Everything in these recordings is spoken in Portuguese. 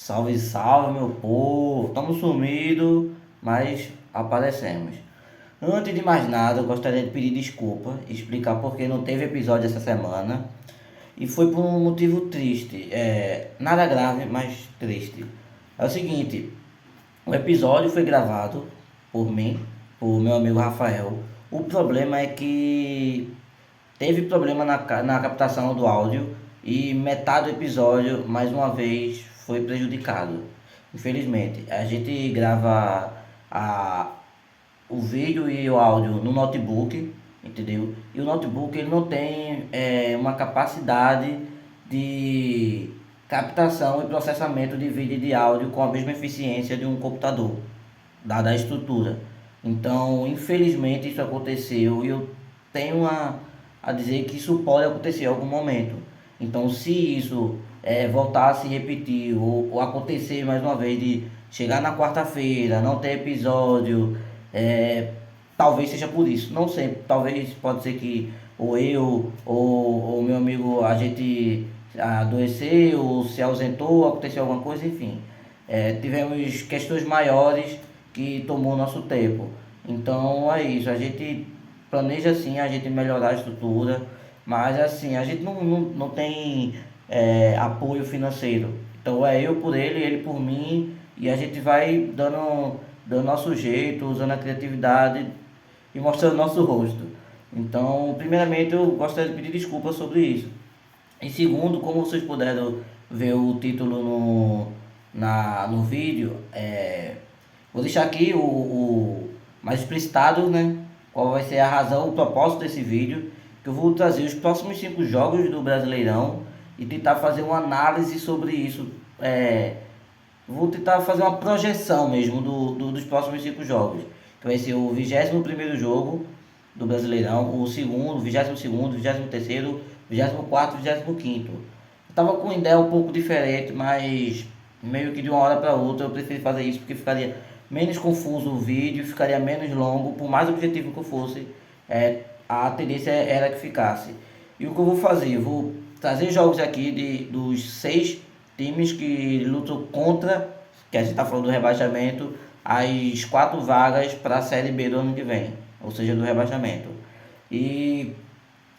Salve, salve, meu povo! Estamos sumidos, mas aparecemos. Antes de mais nada, eu gostaria de pedir desculpa, explicar por que não teve episódio essa semana. E foi por um motivo triste. Nada grave, mas triste. É o seguinte, o episódio foi gravado por mim, por meu amigo Rafael. O problema é que teve problema na captação do áudio e metade do episódio, mais uma vez, foi prejudicado. Infelizmente, a gente grava a, o vídeo e o áudio no notebook, entendeu? E o notebook ele não tem uma capacidade de captação e processamento de vídeo e de áudio com a mesma eficiência de um computador, dada a estrutura. Então, infelizmente, isso aconteceu e eu tenho a dizer que isso pode acontecer em algum momento. Então, se isso voltar a se repetir ou acontecer mais uma vez de chegar na quarta-feira, não ter episódio, é, talvez seja por isso. Não sei, talvez pode ser que ou eu ou meu amigo a gente adoeceu, ou se ausentou, aconteceu alguma coisa, enfim. Tivemos questões maiores que tomou nosso tempo. Então é isso, a gente planeja assim, a gente melhorar a estrutura, mas assim, a gente não tem apoio financeiro. Então é eu por ele por mim, e a gente vai dando nosso jeito, usando a criatividade e mostrando nosso rosto. Então, primeiramente eu gostaria de pedir desculpas sobre isso. E segundo, como vocês puderam ver o título no vídeo, vou deixar aqui o mais explicitado, né? Qual vai ser a razão, o propósito desse vídeo. Que eu vou trazer os próximos 5 jogos do Brasileirão e tentar fazer uma análise sobre isso. Vou tentar fazer uma projeção mesmo dos próximos 5 jogos. Que vai ser o 21º jogo do Brasileirão, o segundo, o 22º, 23º, 24º, 25º. Eu tava com uma ideia um pouco diferente, mas meio que de uma hora para outra eu preferi fazer isso porque ficaria menos confuso o vídeo, ficaria menos longo, por mais objetivo que eu fosse, a tendência era que ficasse. E o que eu vou fazer? Eu vou trazer jogos aqui dos 6 times que lutam contra, que a gente está falando do rebaixamento, as 4 vagas para a Série B do ano que vem, ou seja, do rebaixamento. E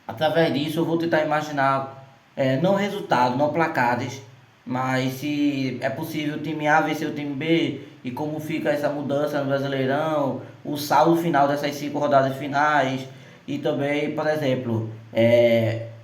através disso eu vou tentar imaginar, não resultado, não placares, mas se é possível o time A vencer o time B e como fica essa mudança no Brasileirão, o saldo final dessas 5 rodadas finais e também, por exemplo,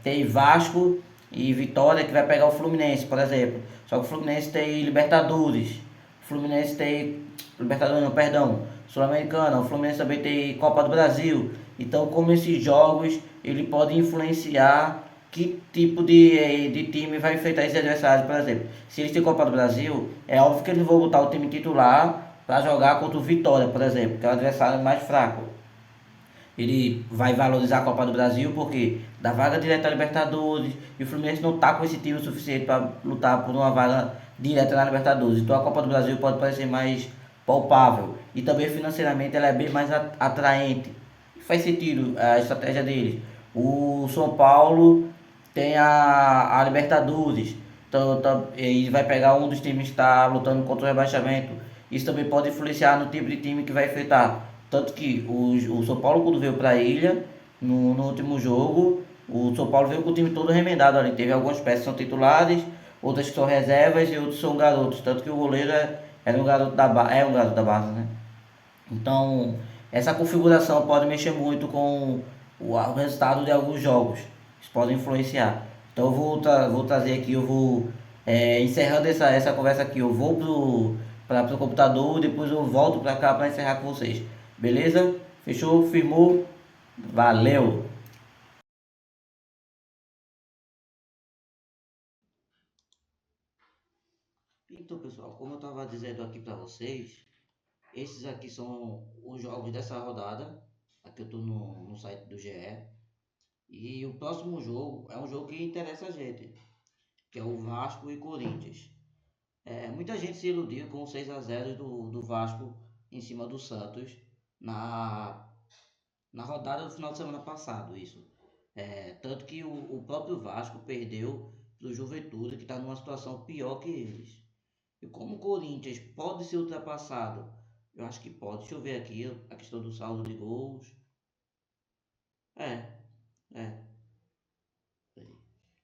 tem Vasco e Vitória que vai pegar o Fluminense, por exemplo. Só que o Fluminense tem Libertadores, o Fluminense tem Libertadores, não, perdão, Sul-Americana, o Fluminense também tem Copa do Brasil. Então, como esses jogos ele pode influenciar que tipo de time vai enfrentar esses adversários, por exemplo. Se eles têm Copa do Brasil, é óbvio que eles não vão botar o time titular para jogar contra o Vitória, por exemplo, que é o adversário mais fraco. Ele vai valorizar a Copa do Brasil porque dá vaga direta à Libertadores e o Fluminense não está com esse time suficiente para lutar por uma vaga direta na Libertadores. Então a Copa do Brasil pode parecer mais palpável e também financeiramente ela é bem mais atraente. Faz sentido a estratégia deles. O São Paulo tem a Libertadores, então ele vai pegar um dos times que está lutando contra o rebaixamento. Isso também pode influenciar no tipo de time que vai enfrentar. Tanto que o São Paulo, quando veio para a ilha, no último jogo, o São Paulo veio com o time todo remendado ali. Teve algumas peças que são titulares, outras que são reservas e outros são garotos. Tanto que o goleiro era um garoto é um garoto da base, né? Então, essa configuração pode mexer muito com o resultado de alguns jogos. Isso pode influenciar. Então, vou trazer aqui, eu vou encerrando essa conversa aqui. Eu vou pro computador, depois eu volto para cá para encerrar com vocês. Beleza? Fechou? Firmou? Valeu! Então, pessoal, como eu estava dizendo aqui para vocês, esses aqui são os jogos dessa rodada. Aqui eu estou no site do GE. E o próximo jogo é um jogo que interessa a gente, que é o Vasco e Corinthians. Muita gente se iludiu com o 6-0 do Vasco em cima do Santos na, na rodada do final de semana passado, isso. Tanto que o próprio Vasco perdeu para o Juventude, que está numa situação pior que eles. E como o Corinthians pode ser ultrapassado, eu acho que pode. Deixa eu ver aqui a questão do saldo de gols. É, é.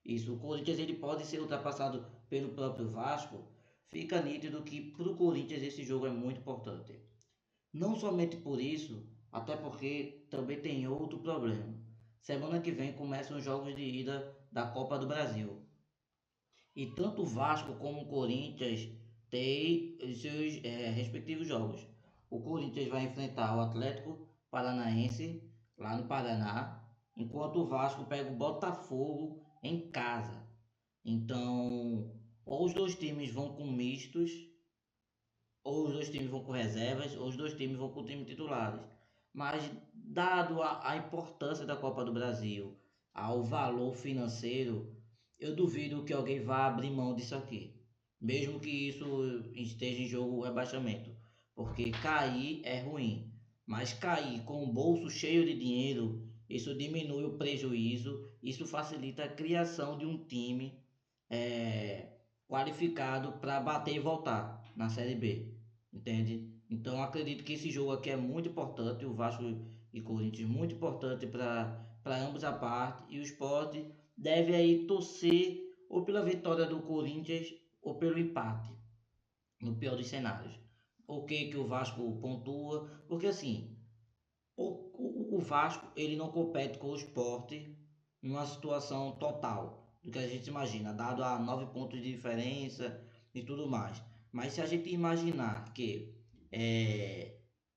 Isso, o Corinthians ele pode ser ultrapassado pelo próprio Vasco. Fica nítido que para o Corinthians esse jogo é muito importante. Não somente por isso, até porque também tem outro problema. Semana que vem começam os jogos de ida da Copa do Brasil. E tanto o Vasco como o Corinthians têm os seus respectivos jogos. O Corinthians vai enfrentar o Atlético Paranaense lá no Paraná, enquanto o Vasco pega o Botafogo em casa. Então, ou os dois times vão com mistos, ou os dois times vão com reservas, ou os dois times vão com time titulares. Mas, dado a importância da Copa do Brasil, ao valor financeiro, eu duvido que alguém vá abrir mão disso aqui. Mesmo que isso esteja em jogo o rebaixamento. Porque cair é ruim. Mas cair com o bolso cheio de dinheiro, isso diminui o prejuízo, isso facilita a criação de um time qualificado para bater e voltar na Série B, entende? Então acredito que esse jogo aqui é muito importante, o Vasco e Corinthians muito importante para ambos a parte, e o Sport deve aí torcer ou pela vitória do Corinthians ou pelo empate, no pior dos cenários. O que o Vasco pontua, porque assim, o Vasco ele não compete com o Sport numa situação total do que a gente imagina, dado a 9 pontos de diferença e tudo mais. Mas se a gente imaginar que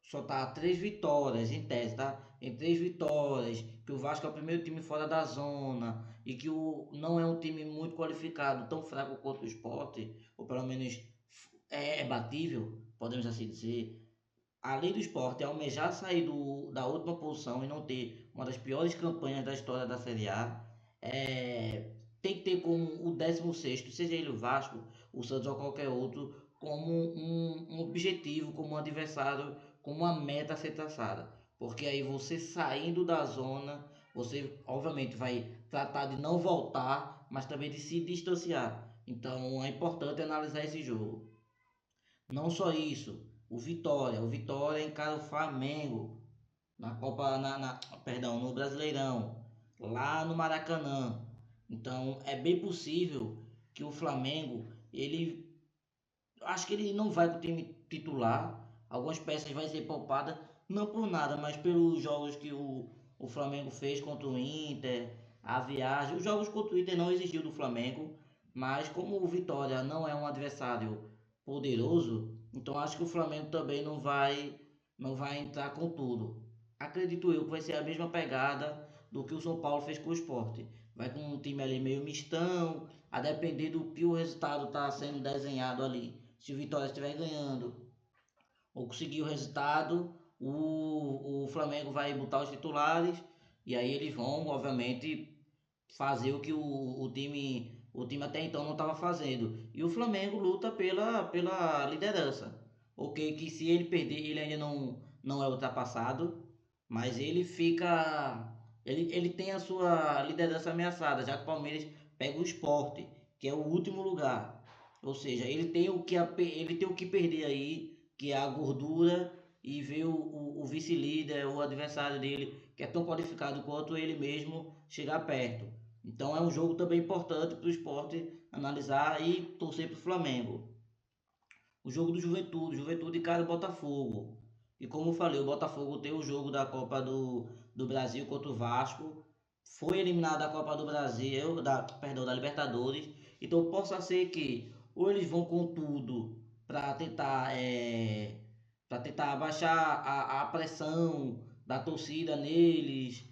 só tá a 3 vitórias em tese, tá? Em 3 vitórias, que o Vasco é o primeiro time fora da zona e que não é um time muito qualificado, tão fraco quanto o Sport, ou pelo menos é batível, podemos assim dizer. Além do Sport almejar sair da última posição e não ter uma das piores campanhas da história da Série A, tem que ter como o 16º, seja ele o Vasco, o Santos ou qualquer outro, como um objetivo, como um adversário, como uma meta a ser traçada. Porque aí você saindo da zona, você obviamente vai tratar de não voltar, mas também de se distanciar. Então é importante analisar esse jogo. Não só isso, o Vitória encara o Flamengo na Copa, perdão, no Brasileirão, lá no Maracanã. Então é bem possível que o Flamengo, ele, acho que ele não vai com o time titular. Algumas peças vai ser poupada, não por nada, mas pelos jogos que o Flamengo fez contra o Inter, a viagem. Os jogos contra o Inter não existiu do Flamengo, mas como o Vitória não é um adversário poderoso, então acho que o Flamengo também não vai entrar com tudo. Acredito eu que vai ser a mesma pegada do que o São Paulo fez com o Sport. Vai com um time ali meio mistão, a depender do que o resultado está sendo desenhado ali. Se o Vitória estiver ganhando ou conseguir o resultado, o Flamengo vai botar os titulares e aí eles vão, obviamente, fazer o que o time até então não estava fazendo. E o Flamengo luta pela liderança. Ok, que se ele perder, ele ainda não é ultrapassado, mas ele fica. Ele tem a sua liderança ameaçada, já que o Palmeiras pega o Sport, que é o último lugar. Ou seja, ele tem o que perder aí, que é a gordura, e ver o vice-líder, o adversário dele, que é tão qualificado quanto ele mesmo, chegar perto. Então é um jogo também importante para o esporte analisar e torcer para o Flamengo. O jogo do Juventude cara o Botafogo. E como eu falei, o Botafogo tem o jogo da Copa do Brasil contra o Vasco. Foi eliminado da Copa do Brasil, perdão, da Libertadores. Então possa ser que ou eles vão com tudo para tentar abaixar a pressão da torcida neles,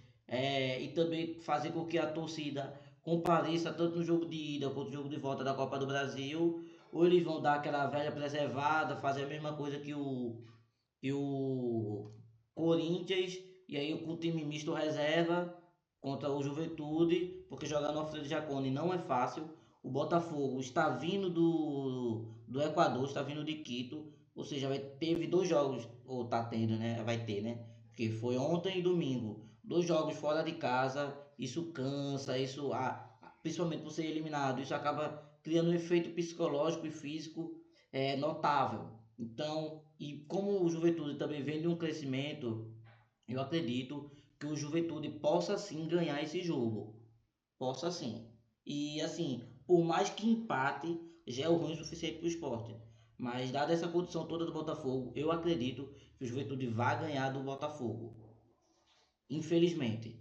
e também fazer com que a torcida compareça tanto no jogo de ida quanto no jogo de volta da Copa do Brasil, ou eles vão dar aquela velha preservada, fazer a mesma coisa que o Corinthians, e aí com o time misto reserva contra o Juventude, porque jogar no Alfredo Jaconi não é fácil. O Botafogo está vindo do Equador, está vindo de Quito, ou seja, teve 2 jogos, ou tá tendo, né? Vai ter, né? Porque foi ontem e domingo. 2 jogos fora de casa, isso cansa, principalmente por ser eliminado, isso acaba criando um efeito psicológico e físico notável. Então, e como o Juventude também vem de um crescimento, eu acredito que o Juventude possa sim ganhar esse jogo. Possa sim. E assim, por mais que empate, já é o ruim o suficiente para o Sport. Mas dada essa condição toda do Botafogo, eu acredito que o Juventude vai ganhar do Botafogo. Infelizmente.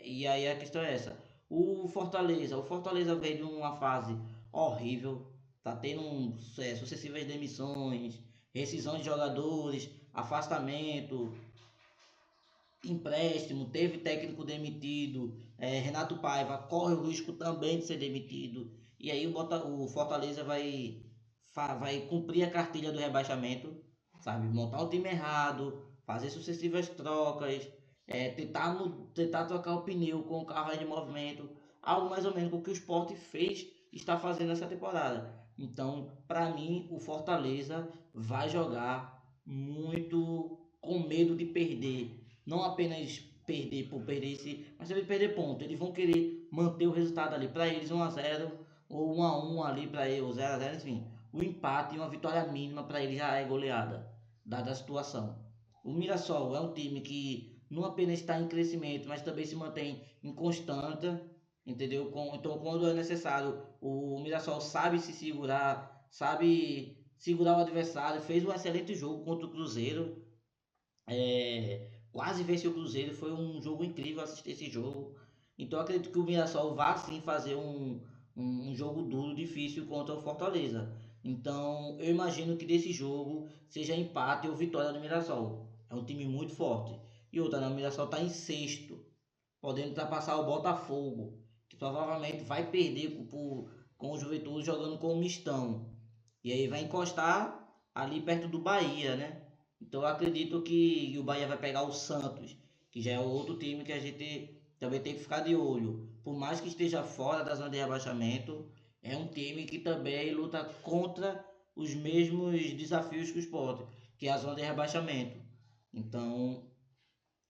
E aí a questão é essa. O Fortaleza veio de uma fase horrível, tá tendo sucessivas demissões, rescisão de jogadores, afastamento, empréstimo, teve técnico demitido, Renato Paiva corre o risco também de ser demitido. E aí o Fortaleza vai cumprir a cartilha do rebaixamento, sabe? Montar o time errado, fazer sucessivas trocas, tentar trocar o pneu com o carro aí de movimento, algo mais ou menos com o que o Sport fez e está fazendo essa temporada. Então, para mim, o Fortaleza vai jogar muito com medo de perder, não apenas perder por perder esse, mas também perder ponto. Eles vão querer manter o resultado ali para eles 1-0 ou 1-1 ali para eles, 0-0, enfim. O empate e uma vitória mínima para eles já é goleada, dada a situação. O Mirassol é um time que não apenas está em crescimento, mas também se mantém em constante, entendeu? Então, quando é necessário, o Mirassol sabe se segurar, sabe segurar o adversário, fez um excelente jogo contra o Cruzeiro, quase venceu o Cruzeiro, foi um jogo incrível assistir esse jogo. Então acredito que o Mirassol vá sim fazer um jogo duro, difícil contra o Fortaleza. Então eu imagino que desse jogo seja empate ou vitória do Mirassol. É um time muito forte. E outra, né, o Mirassol está em sexto, podendo ultrapassar o Botafogo, que provavelmente vai perder com o Juventude jogando com o Mistão. E aí vai encostar ali perto do Bahia, né? Então eu acredito que o Bahia vai pegar o Santos, que já é outro time que a gente também tem que ficar de olho. Por mais que esteja fora da zona de rebaixamento, é um time que também luta contra os mesmos desafios que o Sport, que é a zona de rebaixamento. Então,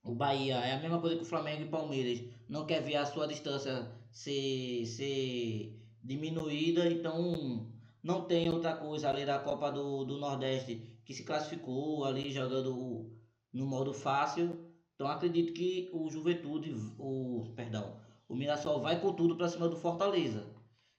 o Bahia é a mesma coisa que o Flamengo e Palmeiras. Não quer ver a sua distância ser diminuída, então não tem outra coisa além da Copa do Nordeste que se classificou ali jogando no modo fácil. Então acredito que o Juventude, o Mirassol vai com tudo para cima do Fortaleza.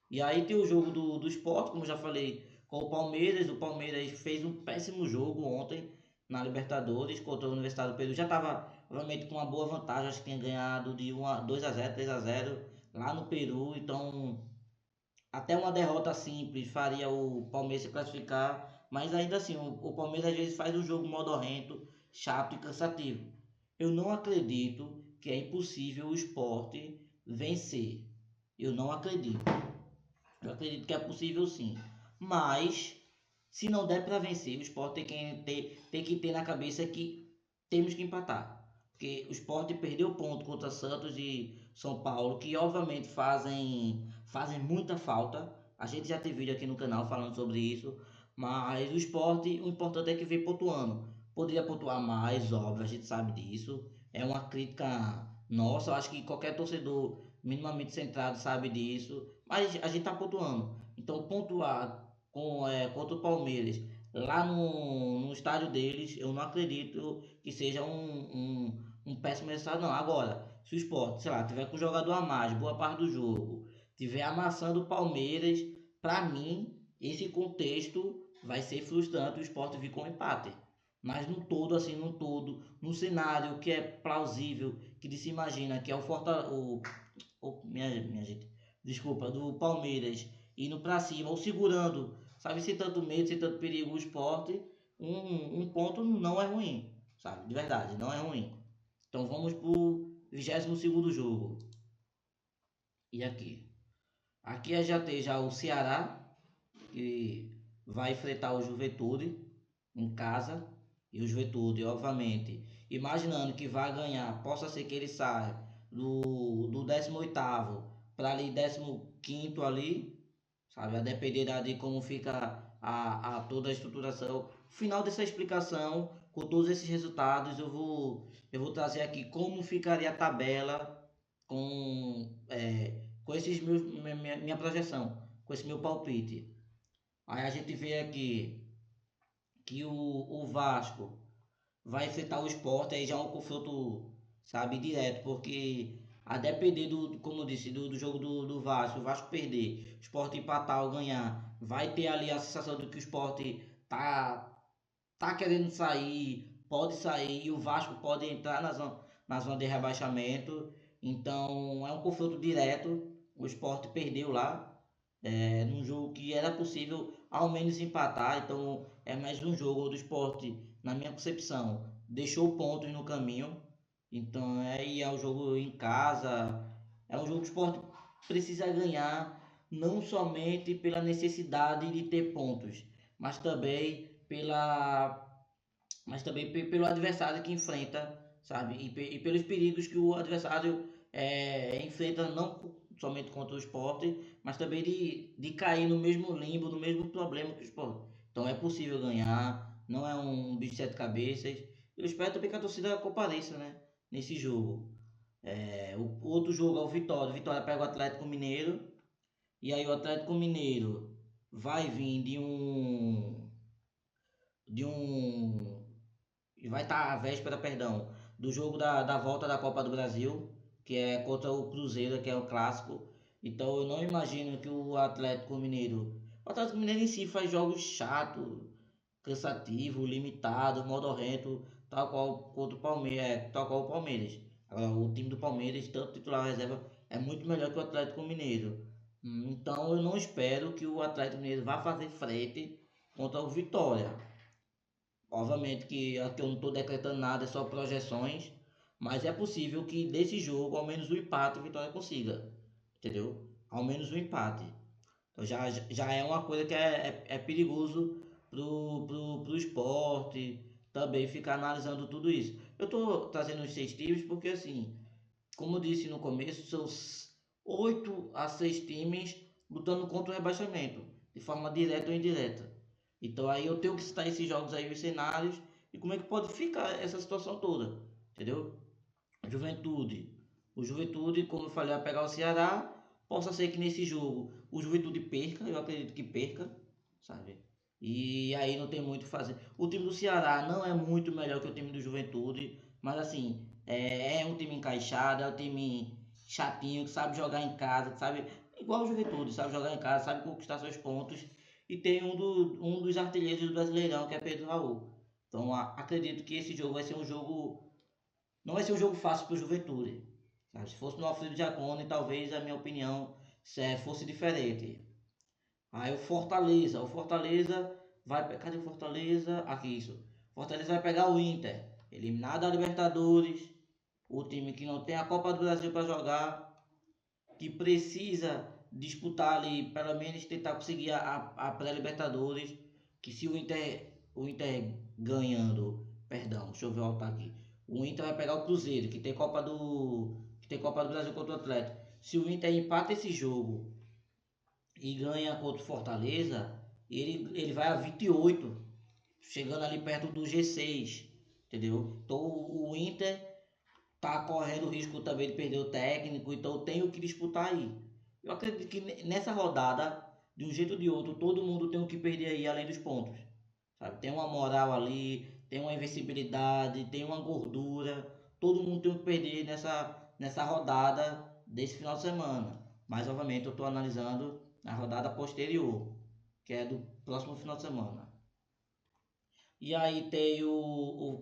E aí tem o jogo do Sport, como já falei, com o Palmeiras. O Palmeiras fez um péssimo jogo ontem na Libertadores contra a Universidade do Peru. Já estava realmente com uma boa vantagem, acho que tinha ganhado de 2-0, 3-0 lá no Peru. Então, até uma derrota simples faria o Palmeiras se classificar. Mas ainda assim, o Palmeiras às vezes faz um jogo modorrento, chato e cansativo. Eu não acredito que é impossível o Sport vencer. Eu não acredito. Eu acredito que é possível sim. Mas, se não der para vencer, o Sport tem que ter na cabeça que temos que empatar. Porque o Sport perdeu ponto contra Santos e São Paulo, que obviamente fazem muita falta. A gente já tem vídeo aqui no canal falando sobre isso. Mas o Sport, o importante é que vem pontuando. Poderia pontuar mais, óbvio, a gente sabe disso. É uma crítica nossa. Eu acho que qualquer torcedor minimamente centrado sabe disso. Mas a gente tá pontuando. Então pontuar contra o Palmeiras lá no estádio deles, eu não acredito que seja um péssimo resultado, não. Agora, se o Sport, sei lá, tiver com o jogador a mais, boa parte do jogo, tiver amassando o Palmeiras, para mim, esse contexto vai ser frustrante o Sport vir com um empate. Mas no todo, assim, no todo, no cenário que é plausível, que se imagina que é o Fortaleza, minha gente, desculpa, do Palmeiras indo para cima ou segurando, sabe, sem tanto medo, sem tanto perigo o esporte, um ponto não é ruim, sabe, de verdade, não é ruim. Então vamos pro 22º jogo. E aqui? Aqui já tem já o Ceará, que vai enfrentar o Juventude em casa. E o Juventude, obviamente, imaginando que vai ganhar, possa ser que ele saia do 18º para ali 15º ali, sabe? A depender de como fica toda a estruturação. Final dessa explicação, com todos esses resultados, eu vou trazer aqui como ficaria a tabela com esses minha projeção, com esse meu palpite. Aí a gente vê aqui que o Vasco vai enfrentar o Sport, aí já é um confronto, sabe, direto, porque a depender como eu disse, do jogo do Vasco, o Vasco perder, o Sport empatar ou ganhar, vai ter ali a sensação de que o Sport tá, tá querendo sair, pode sair, e o Vasco pode entrar na zona de rebaixamento, então é um confronto direto, o Sport perdeu lá, num jogo que era possível ao menos empatar, então é mais um jogo do Sport, na minha concepção, deixou pontos no caminho, então é um jogo em casa, é um jogo que o Sport precisa ganhar, não somente pela necessidade de ter pontos, mas também pelo adversário que enfrenta, sabe? E pelos perigos que o adversário enfrenta, não somente contra o Sport, mas também de cair no mesmo limbo, no mesmo problema que o Sport. Então é possível ganhar, não é um bicho de sete cabeças. Eu espero também que a torcida compareça, né? Nesse jogo. O outro jogo é o Vitória. O Vitória pega o Atlético Mineiro. E aí o Atlético Mineiro vai vir de um e vai estar à véspera, perdão, do jogo da volta da Copa do Brasil, que é contra o Cruzeiro, que é o clássico. Então eu não imagino que o Atlético Mineiro em si faz jogos chatos, cansativo, limitado, modorrento, tal qual contra o Palmeiras, tal qual o Palmeiras. Agora, o time do Palmeiras, tanto titular reserva, é muito melhor que o Atlético Mineiro. Então eu não espero que o Atlético Mineiro vá fazer frente contra o Vitória. Obviamente que aqui eu não estou decretando nada, é só projeções, mas é possível que desse jogo, ao menos o empate, o Vitória consiga, entendeu? Ao menos o empate. Então já é uma coisa que é perigoso pro esporte também ficar analisando tudo isso. Eu estou trazendo os 6 times porque, assim, como eu disse no começo, são 8 a 6 times lutando contra o rebaixamento, de forma direta ou indireta. Então aí eu tenho que citar esses jogos aí, os cenários, e como é que pode ficar essa situação toda, entendeu? Juventude. O Juventude, como eu falei, vai pegar o Ceará. Possa ser que nesse jogo o Juventude perca, eu acredito que perca, sabe? E aí não tem muito o que fazer. O time do Ceará não é muito melhor que o time do Juventude, mas assim, é um time encaixado, é um time chatinho, que sabe jogar em casa, que sabe, igual o Juventude, sabe jogar em casa, sabe conquistar seus pontos. E tem um dos artilheiros do Brasileirão, que é Pedro Raul. Então acredito que esse jogo vai ser um jogo não vai ser um jogo fácil para o Juventude. Sabe? Se fosse no Alfredo Jaconi, talvez a minha opinião fosse diferente. Aí o Fortaleza vai. Cadê o Fortaleza? Aqui, isso. Fortaleza vai pegar o Inter, eliminado da Libertadores. O time que não tem a Copa do Brasil para jogar, que precisa disputar ali, pelo menos tentar conseguir a pré-Libertadores. Que se o Inter ganhando, perdão, deixa eu voltar aqui. O Inter vai pegar o Cruzeiro, que tem Copa do Brasil contra o Atlético. Se o Inter empata esse jogo e ganha contra o Fortaleza, ele vai a 28, chegando ali perto do G6, entendeu? Então o Inter tá correndo o risco também de perder o técnico, então tem o que disputar aí. Eu acredito que nessa rodada, de um jeito ou de outro, todo mundo tem o que perder aí além dos pontos. Sabe? Tem uma moral ali, tem uma invencibilidade, tem uma gordura. Todo mundo tem o que perder nessa rodada desse final de semana. Mas obviamente eu estou analisando a rodada posterior, que é do próximo final de semana. E aí tem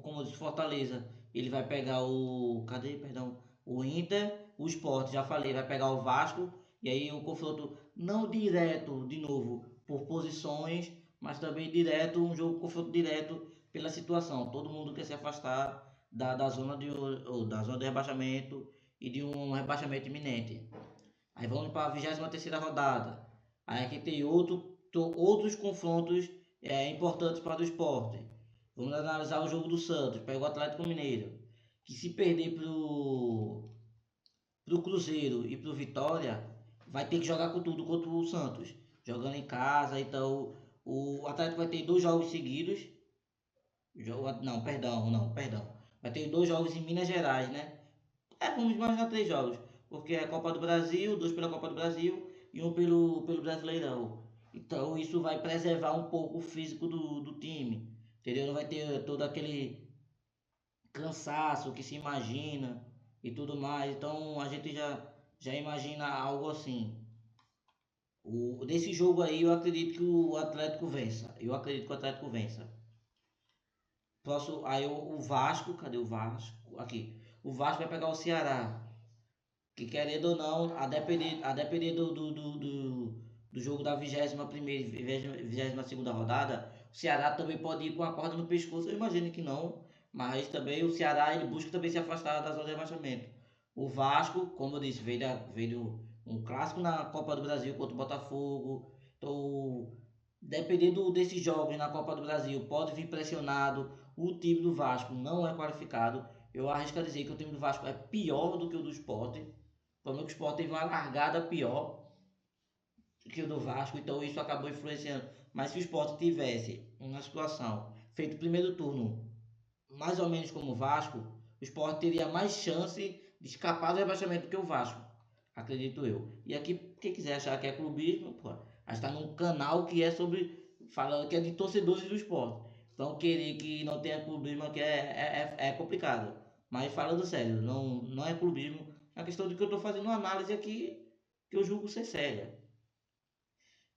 como eu disse, Fortaleza. Ele vai pegar o. Cadê? Perdão. O Inter, o Sport, já falei, vai pegar o Vasco. E aí o confronto não direto, de novo, por posições, mas também direto, um jogo confronto direto pela situação. Todo mundo quer se afastar da zona de rebaixamento e de um rebaixamento iminente. Aí vamos para a 23ª rodada. Aí aqui tem outros confrontos importantes para o esporte. Vamos analisar o jogo do Santos. Pega o Atlético Mineiro. Que se perder pro Cruzeiro e pro Vitória, vai ter que jogar com tudo contra o Santos. Jogando em casa. Então o Atlético vai ter 2 jogos seguidos. Não, perdão, não, perdão. Vai ter 2 jogos em Minas Gerais, né? Vamos imaginar 3 jogos, porque é a Copa do Brasil, 2 pela Copa do Brasil e um pelo Brasileirão. Então isso vai preservar um pouco o físico do time, entendeu? Não vai ter todo aquele cansaço que se imagina e tudo mais. Então a gente já imagina algo assim. Desse jogo aí eu acredito que o Atlético vença. Eu acredito que o Atlético vença. Próximo, aí o Vasco, cadê o Vasco? Aqui. O Vasco vai pegar o Ceará. Que querendo ou não, a depender do jogo da 21ª e 22ª rodada, o Ceará também pode ir com a corda no pescoço. Eu imagino que não, mas também o Ceará ele busca também se afastar da zona de rebaixamento. O Vasco, como eu disse, veio um clássico na Copa do Brasil contra o Botafogo. Então, dependendo desses jogos na Copa do Brasil, pode vir pressionado. O time do Vasco não é qualificado. Eu arrisco a dizer que o time do Vasco é pior do que o do Sport. Pelo menos o Sport teve uma largada pior que o do Vasco, então isso acabou influenciando. Mas se o Sport tivesse uma situação feito o primeiro turno mais ou menos como o Vasco, o Sport teria mais chance de escapar do rebaixamento do que o Vasco, acredito eu. E aqui, quem quiser achar que é clubismo, pô, a gente está num canal que é sobre, falando que é de torcedores do Sport. Então querer que não tenha clubismo aqui é complicado. Mas falando sério, não é clubismo. É a questão de que eu estou fazendo uma análise aqui que eu julgo ser séria.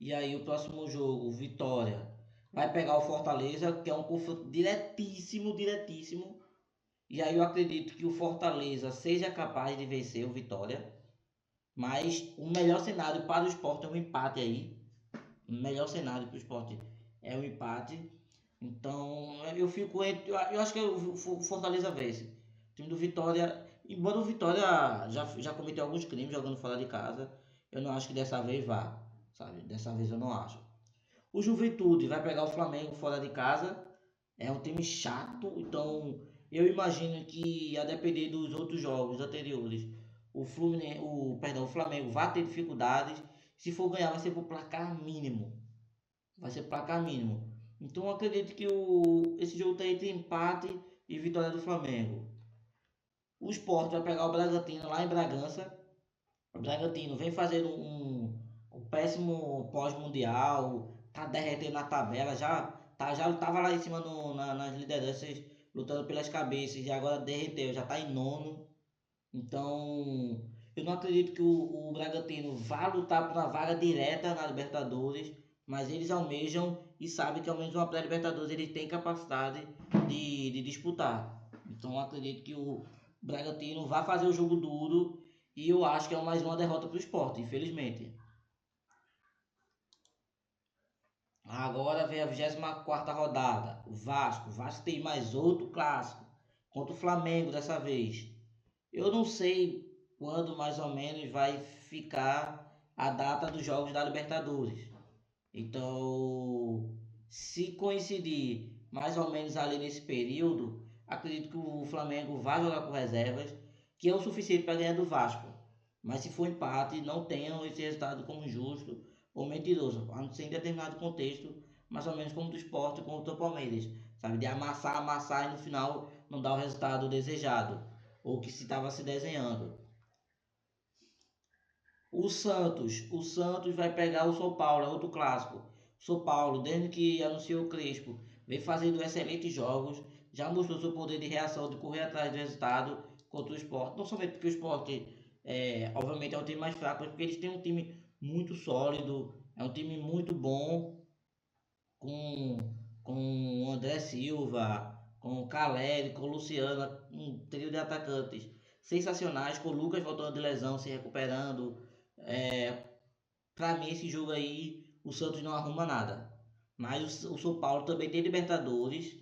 E aí o próximo jogo, Vitória, vai pegar o Fortaleza, que é um confronto diretíssimo, diretíssimo. E aí eu acredito que o Fortaleza seja capaz de vencer o Vitória. Mas o melhor cenário para o Sport é um empate aí. O melhor cenário para o Sport é um empate. Então eu fico entre. Eu acho que o Fortaleza vence. O time do Vitória. Embora o Vitória já cometeu alguns crimes jogando fora de casa, eu não acho que dessa vez vá. Sabe? Dessa vez eu não acho. O Juventude vai pegar o Flamengo fora de casa. É um time chato, então eu imagino que a depender dos outros jogos anteriores, o Flamengo vai ter dificuldades. Se for ganhar, vai ser por placar mínimo. Vai ser placar mínimo. Então eu acredito que esse jogo está entre empate e vitória do Flamengo. O Sport vai pegar o Bragantino lá em Bragança. O Bragantino vem fazendo um péssimo pós-mundial, tá derretendo na tabela, já tava lá em cima nas lideranças, lutando pelas cabeças, e agora derreteu, já tá em nono. Então, eu não acredito que o Bragantino vá lutar por uma vaga direta na Libertadores, mas eles almejam e sabem que ao menos uma pré-Libertadores eles têm capacidade de disputar. Então, eu acredito que o Bragantino vai fazer o jogo duro e eu acho que é mais uma derrota para o Sport, infelizmente. Agora vem a 24ª rodada. O Vasco. O Vasco tem mais outro clássico contra o Flamengo dessa vez. Eu não sei quando mais ou menos vai ficar a data dos jogos da Libertadores. Então, se coincidir mais ou menos ali nesse período, acredito que o Flamengo vai jogar com reservas, que é o suficiente para ganhar do Vasco. Mas se for empate, não tenham esse resultado como justo ou mentiroso, a não ser em determinado contexto, mais ou menos como do Sport contra o Palmeiras, sabe? De amassar, amassar e no final não dar o resultado desejado, ou que se estava se desenhando. O Santos vai pegar o São Paulo, é outro clássico. São Paulo, desde que anunciou o Crespo, vem fazendo excelentes jogos, já mostrou seu poder de reação, de correr atrás do resultado contra o Sport. Não somente porque o Sport, obviamente, é o time mais fraco, mas porque eles têm um time muito sólido, é um time muito bom, com, com o André Silva, com o Caleri, com o Luciano, um trio de atacantes sensacionais, com o Lucas voltando de lesão, se recuperando. Para mim, esse jogo aí, o Santos não arruma nada. Mas o São Paulo também tem Libertadores.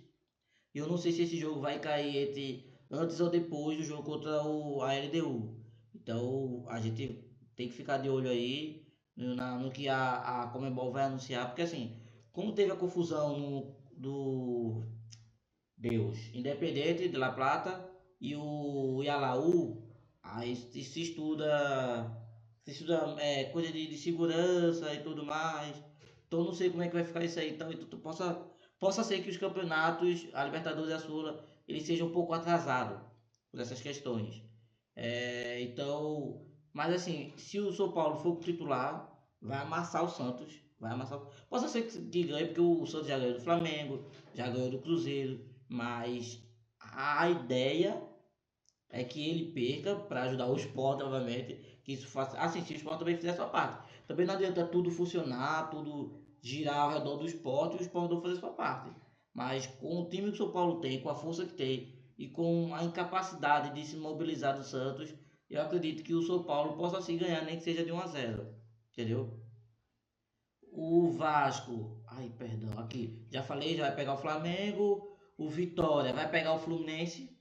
E eu não sei se esse jogo vai cair antes ou depois do jogo contra a LDU. Então a gente tem que ficar de olho aí no que a Conmebol vai anunciar. Porque assim, como teve a confusão do Deus Independente de La Plata e o Yalaú, aí se estuda coisa de segurança e tudo mais. Então não sei como é que vai ficar isso aí. Então possa ser que os campeonatos, a Libertadores e a Sula, eles sejam um pouco atrasados por essas questões. Então, mas assim, se o São Paulo for titular, vai amassar o Santos. Vai amassar. Possa ser que ganhe, porque o Santos já ganhou do Flamengo, já ganhou do Cruzeiro, mas a ideia é que ele perca para ajudar o Sport, obviamente, que isso faça. Assim, se o Sport também fizer a sua parte. Também não adianta tudo funcionar, tudo girar ao redor do Sport e o Sport não fazer a sua parte. Mas com o time que o São Paulo tem, com a força que tem e com a incapacidade de se mobilizar do Santos, eu acredito que o São Paulo possa sim ganhar, nem que seja de 1-0. Entendeu? O Vasco, ai, perdão, aqui, já falei, já vai pegar o Flamengo. O Vitória vai pegar o Fluminense.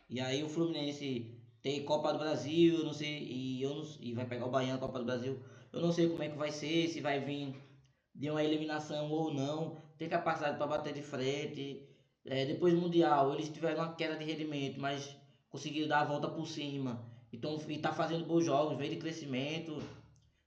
E aí o Fluminense tem Copa do Brasil, eu não sei, e vai pegar o Bahia na Copa do Brasil. Eu não sei como é que vai ser, se vai vir de uma eliminação ou não. Tem capacidade para bater de frente. Depois do Mundial, eles tiveram uma queda de rendimento, mas conseguiram dar a volta por cima. Então, e tá fazendo bons jogos, veio de crescimento.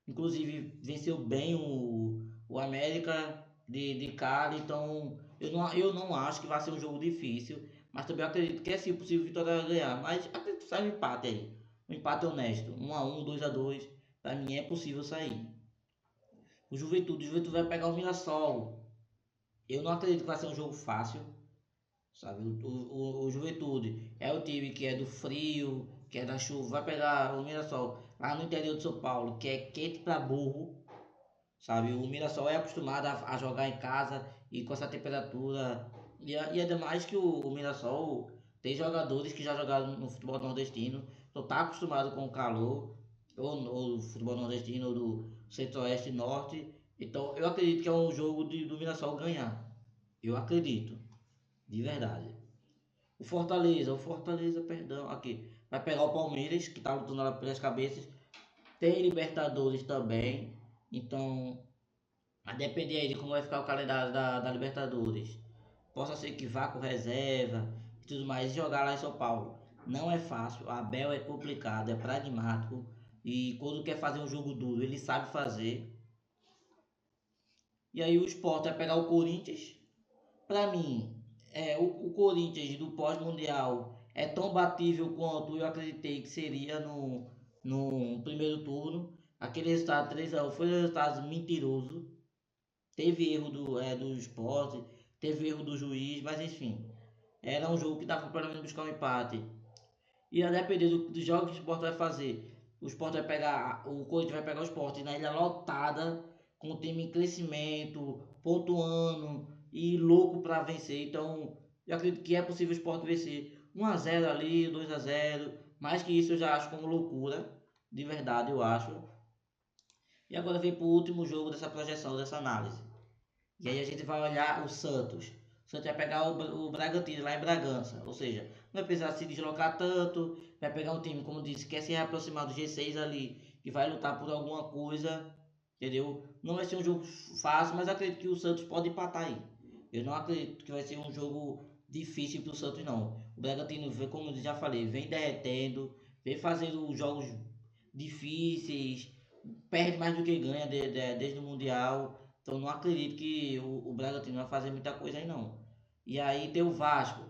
Inclusive venceu bem o América de Cali, então eu não acho que vai ser um jogo difícil, mas também acredito que é sim possível Vitória ganhar, mas acredito que sai um empate aí, um empate honesto, 1-1, 2-2, para mim é possível sair. O Juventude vai pegar o Mirassol, eu não acredito que vai ser um jogo fácil, sabe, o Juventude é o time que é do frio, que é da chuva, vai pegar o Mirassol lá no interior de São Paulo, que é quente para burro, sabe? O Mirassol é acostumado a jogar em casa e com essa temperatura. E ademais que o Mirassol tem jogadores que já jogaram no futebol nordestino, então tá acostumado com o calor, ou do futebol nordestino, ou do centro-oeste e norte. Então eu acredito que é um jogo do Mirassol ganhar. Eu acredito, de verdade. O Fortaleza, perdão, aqui. Vai pegar o Palmeiras, que tá lutando lá pelas cabeças. Tem Libertadores também. Então a depender aí de como vai ficar o calendário da Libertadores. Possa ser que vá com reserva e tudo mais e jogar lá em São Paulo. Não é fácil, a Abel é complicado, é pragmático e quando quer fazer um jogo duro, ele sabe fazer. E aí o Sport vai pegar o Corinthians. Para mim, o Corinthians do pós-mundial é tão batível quanto eu acreditei que seria no primeiro turno. Aquele resultado 3-1 foi um resultado mentiroso. Teve erro do Sport, teve erro do juiz, mas enfim. Era um jogo que dava para pelo menos buscar um empate. E a depender dos jogos que o Sport vai fazer, o Sport vai pegar, o Corinthians vai pegar o Sport na ilha lotada, com o time em crescimento, pontuando e louco para vencer. Então, eu acredito que é possível o Sport vencer 1-0 ali, 2-0. Mais que isso eu já acho como loucura, de verdade eu acho. E agora vem para o último jogo dessa projeção, dessa análise. E aí a gente vai olhar o Santos. O Santos vai pegar o Bragantino lá em Bragança. Ou seja, não vai precisar se deslocar tanto. Vai pegar um time, como disse, que quer se aproximar do G6 ali. Que vai lutar por alguma coisa. Entendeu? Não vai ser um jogo fácil, mas acredito que o Santos pode empatar aí. Eu não acredito que vai ser um jogo difícil para o Santos, não. O Bragantino, como eu já falei, vem derretendo. Vem fazendo jogos difíceis. Perde mais do que ganha desde o Mundial. Então não acredito que o Bragantino vai fazer muita coisa aí não. E aí tem o Vasco.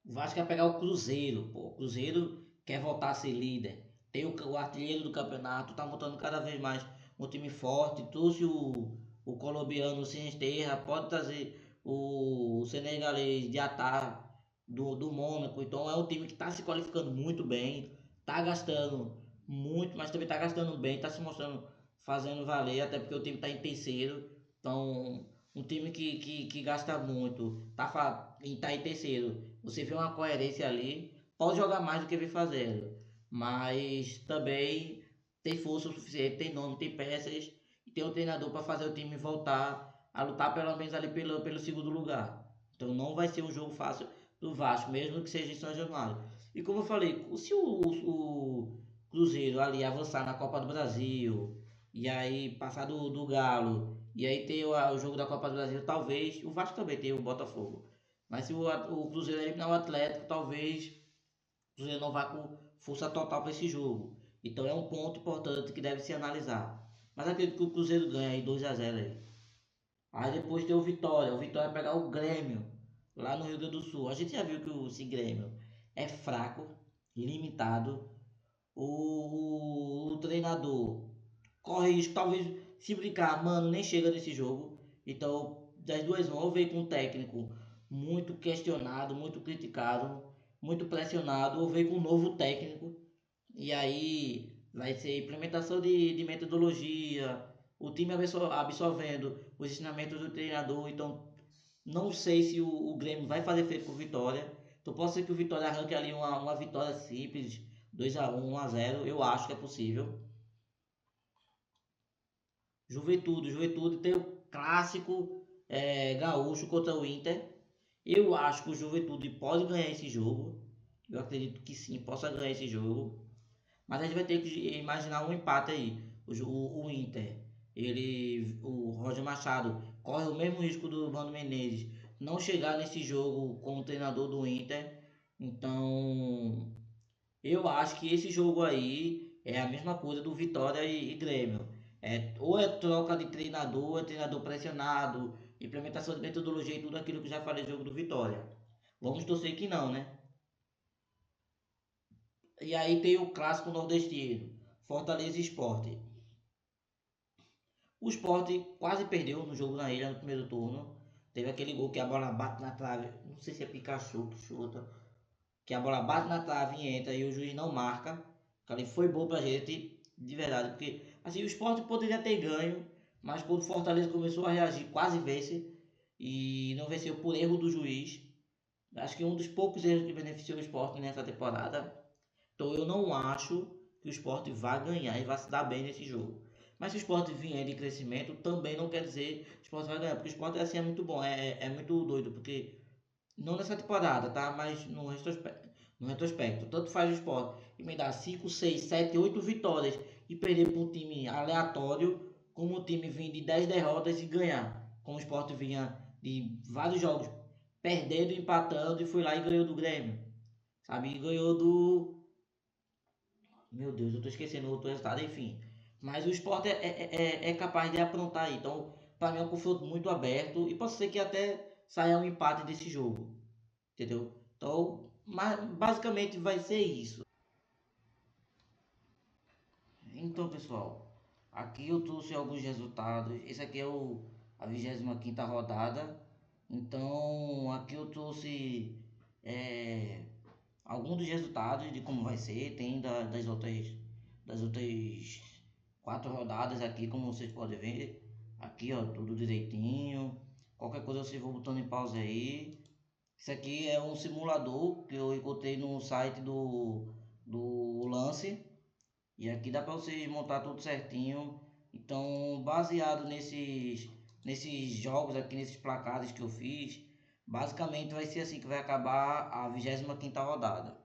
O Vasco quer pegar o Cruzeiro. Pô, o Cruzeiro quer voltar a ser líder. Tem o artilheiro do campeonato, tá montando cada vez mais um time forte. Trouxe o colombiano Sinisterra, pode trazer o senegalês de Atar do Mônaco. Então é um time que está se qualificando muito bem, tá gastando muito, mas também tá gastando bem, tá se mostrando fazendo valer, até porque o time está em terceiro. Então, um time que gasta muito, tá em terceiro. Você vê uma coerência ali, pode jogar mais do que vem fazendo, mas também tem força o suficiente, tem nome, tem peças e tem um treinador para fazer o time voltar a lutar pelo menos ali pelo segundo lugar. Então não vai ser um jogo fácil do Vasco, mesmo que seja em São Januário. E como eu falei, se o Cruzeiro ali avançar na Copa do Brasil e aí passar do Galo e aí ter o jogo da Copa do Brasil, talvez o Vasco também tenha o Botafogo. Mas se o Cruzeiro eliminar o Atlético, talvez o Cruzeiro não vá com força total para esse jogo. Então é um ponto importante que deve se analisar. Mas acredito que o Cruzeiro ganha aí 2-0 aí. Aí depois tem o Vitória. O Vitória vai pegar o Grêmio lá no Rio Grande do Sul. A gente já viu que esse Grêmio é fraco, limitado. O treinador corre risco, talvez se brincar, mano, nem chega nesse jogo. Então, das duas mãos, veio com um técnico muito questionado, muito criticado, muito pressionado, ou veio com um novo técnico. E aí vai ser implementação de metodologia, o time absorvendo os ensinamentos do treinador. Então, não sei se o Grêmio vai fazer feito com o Vitória. Então, pode ser que o Vitória arranque ali uma vitória simples, 2-1, 1-0. Eu acho que é possível. Juventude tem o clássico gaúcho contra o Inter. Eu acho que o Juventude pode ganhar esse jogo. Eu acredito que sim, possa ganhar esse jogo. Mas a gente vai ter que imaginar um empate aí. O Inter, o Roger Machado corre o mesmo risco do Mano Menezes não chegar nesse jogo como treinador do Inter. Então, eu acho que esse jogo aí é a mesma coisa do Vitória e Grêmio. Ou é troca de treinador, é treinador pressionado, implementação de metodologia e tudo aquilo que já falei do jogo do Vitória. Vamos torcer que não, né? E aí tem o clássico nordestino, Fortaleza e Sport. O Sport quase perdeu no jogo na ilha no primeiro turno. Teve aquele gol que a bola bate na trave, não sei se é Pikachu que chuta, que a bola bate na trave e entra e o juiz não marca. Cara, foi bom pra gente, de verdade, porque assim, o Sport poderia ter ganho, mas quando o Fortaleza começou a reagir, quase vence e não venceu por erro do juiz. Acho que é um dos poucos erros que beneficiou o Sport nessa temporada. Então eu não acho que o Sport vai ganhar e vai se dar bem nesse jogo. Mas se o Sport vier de crescimento, também não quer dizer que o Sport vai ganhar, porque o Sport assim, é muito bom, é muito doido, porque não nessa temporada, tá? Mas no retrospecto, tanto faz o Sport e me dá 5, 6, 7, 8 vitórias e perder para um time aleatório, como o time vir de 10 derrotas e ganhar. Como o Sport vinha de vários jogos perdendo, empatando e foi lá e ganhou do Grêmio, sabe? E ganhou do. Meu Deus, eu tô esquecendo o outro resultado, enfim. Mas o Sport é capaz de aprontar aí. Então, para mim é um confronto muito aberto e pode ser que até saia um empate desse jogo. Entendeu? Então, basicamente vai ser isso. Então, pessoal, aqui eu trouxe alguns resultados. Esse aqui é a 25ª rodada. Então, aqui eu trouxe é, alguns dos resultados de como vai ser. Tem das outras 4 rodadas aqui, como vocês podem ver. Aqui, ó, tudo direitinho. Qualquer coisa vocês vão botando em pausa aí. Isso aqui é um simulador que eu encontrei no site do Lance. E aqui dá para vocês montar tudo certinho. Então, baseado nesses jogos aqui, nesses placares que eu fiz, basicamente vai ser assim que vai acabar a 25ª rodada.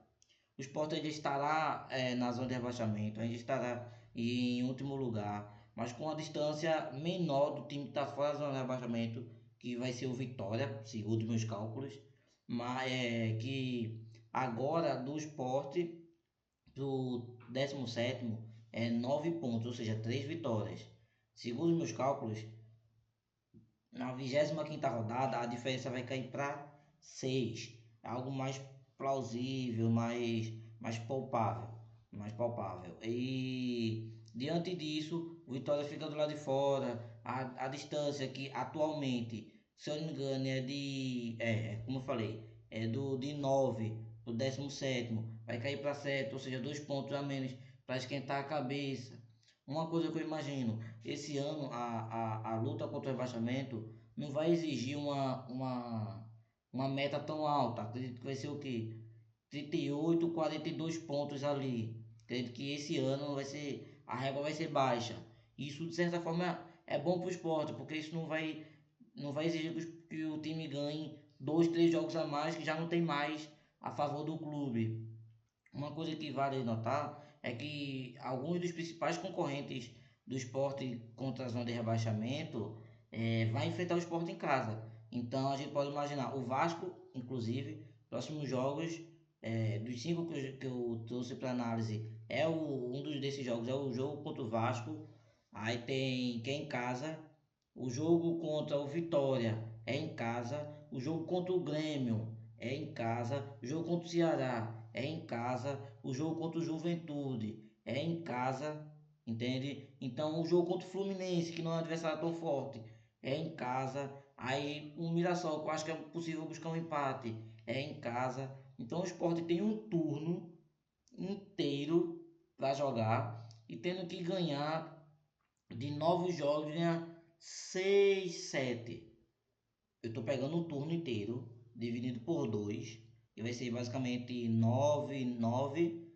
O Sport ainda estará na zona de rebaixamento, ainda estará em último lugar, mas com a distância menor do time que está fora da zona de rebaixamento, que vai ser o Vitória, segundo meus cálculos, mas que agora do Sport pro 17º é 9 pontos, ou seja, 3 vitórias. Segundo meus cálculos, na 25ª rodada a diferença vai cair para 6. Algo mais plausível, mais palpável, E diante disso, o Vitória fica do lado de fora. A distância que atualmente, se eu não me engano, como eu falei, de 9 para o 17º, vai cair para 7, ou seja, 2 pontos a menos para esquentar a cabeça. Uma coisa que eu imagino, esse ano a luta contra o rebaixamento não vai exigir uma meta tão alta. Acredito que vai ser o quê? 38, 42 pontos ali. Acredito que esse ano a régua vai ser baixa. Isso de certa forma é bom para o esporte, porque isso não vai exigir que o time ganhe 2, 3 jogos a mais que já não tem mais a favor do clube. Uma coisa que vale notar é que alguns dos principais concorrentes do esporte contra a zona de rebaixamento vai enfrentar o esporte em casa. Então a gente pode imaginar o Vasco, inclusive, próximos jogos, dos 5 que eu trouxe para análise, um dos desses jogos é o jogo contra o Vasco. Aí tem que é em casa, o jogo contra o Vitória é em casa, o jogo contra o Grêmio é em casa, o jogo contra o Ceará é em casa, o jogo contra o Juventude é em casa. entende? Então o jogo contra o Fluminense, que não é um adversário tão forte, é em casa. Aí o Mirassol, que eu acho que é possível buscar um empate, é em casa. Então o Sport tem um turno inteiro para jogar e tendo que ganhar de 9 jogos, ganhar 6 7. Eu estou pegando um turno inteiro, dividido por 2 e vai ser basicamente 9 9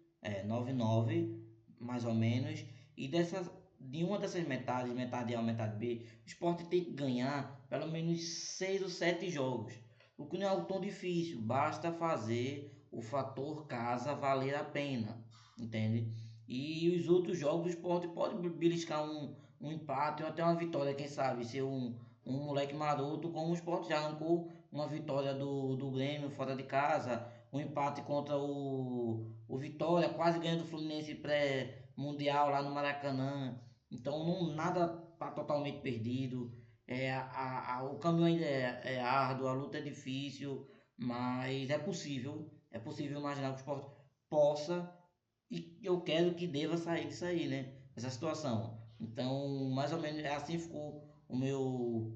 9 9 mais ou menos. E de uma dessas metades, metade A, metade B, o Sport tem que ganhar pelo menos 6 ou 7 jogos. O que não é tão difícil, basta fazer o fator casa valer a pena, entende? E os outros jogos, o Sport pode beliscar um empate ou até uma vitória, quem sabe, ser um moleque maroto, como o Sport já arrancou uma vitória do Grêmio fora de casa, um empate contra o Vitória, quase ganhando o Fluminense pré-mundial lá no Maracanã. Então não, nada está totalmente perdido. O caminho ainda é árduo, a luta é difícil, mas é possível imaginar que o Sport possa e eu quero que deva sair disso aí, né? Essa situação. Então, mais ou menos assim ficou o meu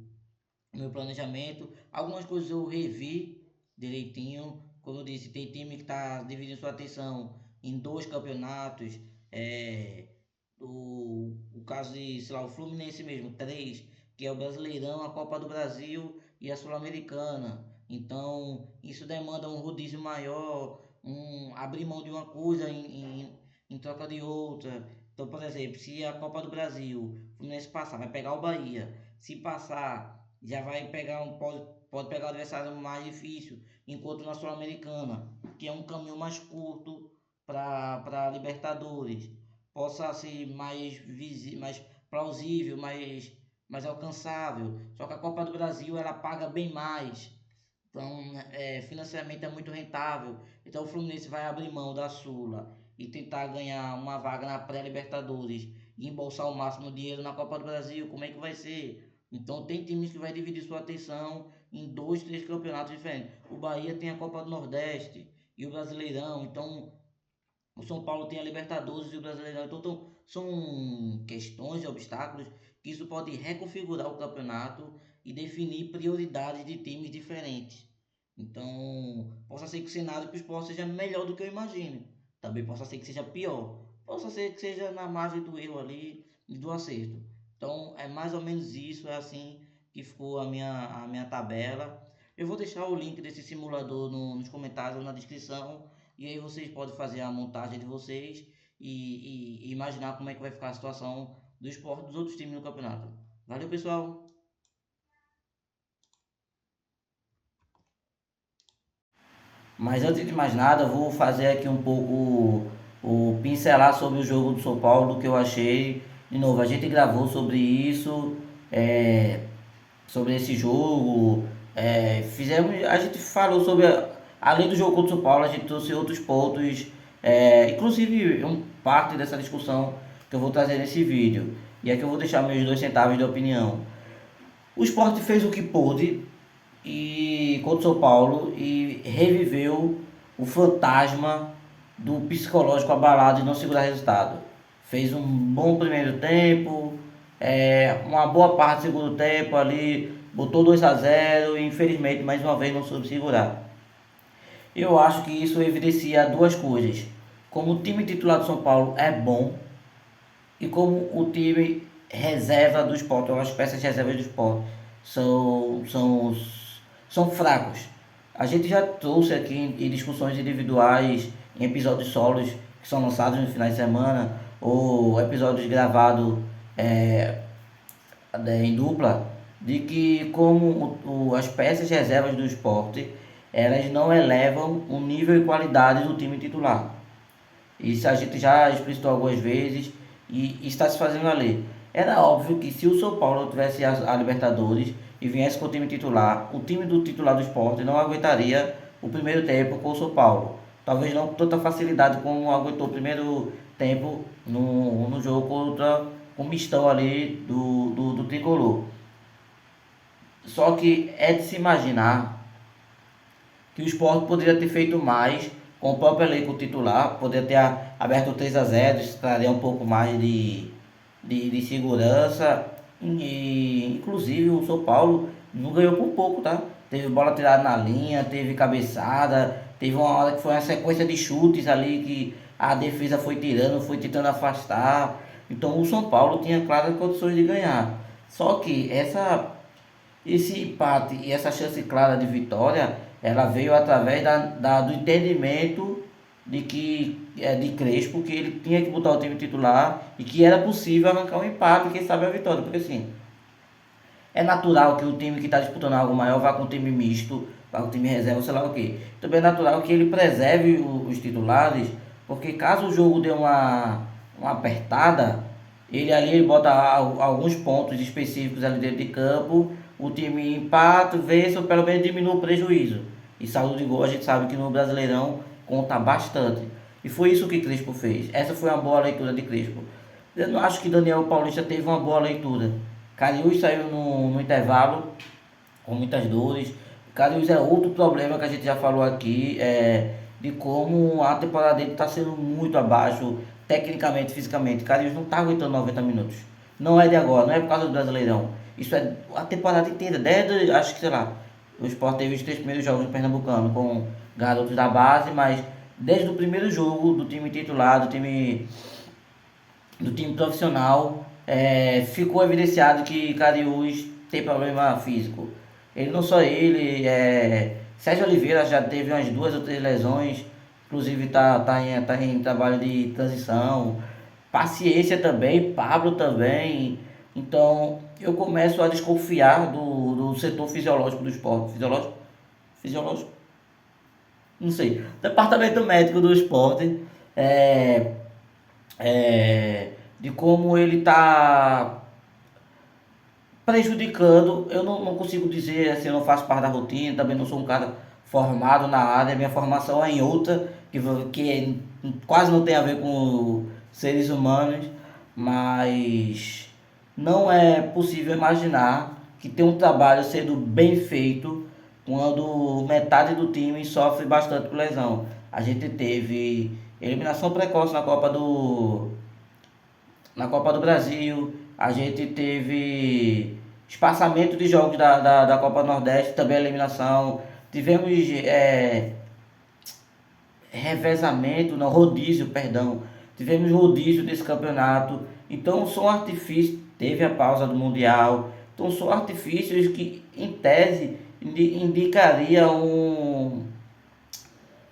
planejamento. Algumas coisas eu revi direitinho. Como eu disse, tem time que está dividindo sua atenção em 2 campeonatos. É, o caso de, sei lá, o Fluminense mesmo, três, que é o Brasileirão, a Copa do Brasil e a Sul-Americana. Então, isso demanda um rodízio maior, abrir mão de uma coisa em troca de outra. Então, por exemplo, se a Copa do Brasil, o Fluminense passar, vai pegar o Bahia. Se passar, já vai pegar pode pegar o adversário mais difícil, enquanto na Sul-Americana, que é um caminho mais curto para Libertadores, possa ser mais plausível, mais alcançável. Só que a Copa do Brasil ela paga bem mais. Então, financeiramente é muito rentável. Então, o Fluminense vai abrir mão da Sula e tentar ganhar uma vaga na pré-Libertadores e embolsar o máximo dinheiro na Copa do Brasil. Como é que vai ser? Então, tem times que vai dividir sua atenção em 2, 3 campeonatos diferentes. O Bahia tem a Copa do Nordeste e o Brasileirão. Então, o São Paulo tem a Libertadores e o Brasileirão. Então, são questões e obstáculos que isso pode reconfigurar o campeonato e definir prioridades de times diferentes. Então, possa ser que o cenário para o esporte seja melhor do que eu imagino. Também possa ser que seja pior. Possa ser que seja na margem do erro ali e do acerto. Então, é mais ou menos isso. É assim que ficou a minha tabela. Eu vou deixar o link desse simulador nos comentários ou na descrição. E aí vocês podem fazer a montagem de vocês e imaginar como é que vai ficar a situação do esporte dos outros times no campeonato. Valeu, pessoal! Mas antes de mais nada, eu vou fazer aqui um pouco o pincelar sobre o jogo do São Paulo, do que eu achei. De novo, a gente gravou sobre isso, é, sobre esse jogo. A gente falou sobre, além do jogo contra o São Paulo, a gente trouxe outros pontos, inclusive parte dessa discussão que eu vou trazer nesse vídeo. E aqui eu vou deixar meus 2 centavos de opinião. O Sport fez o que pôde e contra o São Paulo e reviveu o fantasma do psicológico abalado e não segurar resultado. Fez um bom primeiro tempo, uma boa parte do segundo tempo ali, botou 2 a 0 e infelizmente mais uma vez não soube segurar. Eu acho que isso evidencia duas coisas. Como o time titular do São Paulo é bom e como o time reserva do Sport, ou as peças reservas do Sport, são, são, são fracos. A gente já trouxe aqui em discussões individuais, em episódios solos que são lançados no final de semana, ou episódios gravados é, em dupla, de que como as peças reservas do esporte, elas não elevam o nível e qualidade do time titular. Isso a gente já explicitou algumas vezes e está se fazendo valer. Era óbvio que se o São Paulo tivesse a Libertadores e viesse com o time titular, o time do titular do esporte não aguentaria o primeiro tempo com o São Paulo. Talvez não com tanta facilidade como aguentou o primeiro tempo no jogo contra o mistão ali do Tricolor. Só que é de se imaginar que o Sport poderia ter feito mais com o próprio elenco titular, poderia ter aberto 3 a 0, isso traria um pouco mais de segurança. E, inclusive o São Paulo não ganhou por pouco, tá? Teve bola tirada na linha, teve cabeçada, teve uma hora que foi uma sequência de chutes ali que a defesa foi tirando, foi tentando afastar. Então o São Paulo tinha claras condições de ganhar. Só que esse empate e essa chance clara de vitória, ela veio através do entendimento de Crespo, que ele tinha que botar o time titular e que era possível arrancar um empate e quem sabe a vitória. Porque assim, é natural que o time que está disputando algo maior vá com um time misto, vá com um time reserva, sei lá o quê. Também é natural que ele preserve os titulares, porque caso o jogo dê uma apertada, ele bota alguns pontos específicos ali dentro de campo, o time empata, vence ou pelo menos diminui o prejuízo. E saldo de gol a gente sabe que no Brasileirão conta bastante. E foi isso que Crespo fez. Essa foi uma boa leitura de Crespo. Eu não acho que Daniel Paulista teve uma boa leitura. Cariús saiu no intervalo com muitas dores. Cariús é outro problema que a gente já falou aqui, de como a temporada dele está sendo muito abaixo, tecnicamente, fisicamente. Cariús não está aguentando 90 minutos. Não é de agora, não é por causa do Brasileirão. Isso é a temporada inteira, desde, acho que sei lá, o Sport teve os 3 primeiros jogos do Pernambucano com garotos da base, mas desde o primeiro jogo do time titular, do time profissional, ficou evidenciado que Cariús tem problema físico. Ele não só ele, Sérgio Oliveira já teve umas 2 ou 3 lesões, inclusive tá em trabalho de transição. Paciência também, Pablo também. Então eu começo a desconfiar do setor fisiológico do esporte. Fisiológico? Fisiológico? Não sei. Departamento médico do esporte. É, de como ele está prejudicando. Eu não consigo dizer assim, eu não faço parte da rotina, também não sou um cara formado na área, minha formação é em outra, quase não tem a ver com seres humanos, mas não é possível imaginar que tem um trabalho sendo bem feito quando metade do time sofre bastante com lesão. A gente teve eliminação precoce na Copa do Brasil, a gente teve espaçamento de jogos da Copa do Nordeste, também eliminação. Tivemos revezamento, não, rodízio, perdão. Tivemos rodízio desse campeonato. Então são artifícios, teve a pausa do Mundial. Então são artifícios que, em tese, indicaria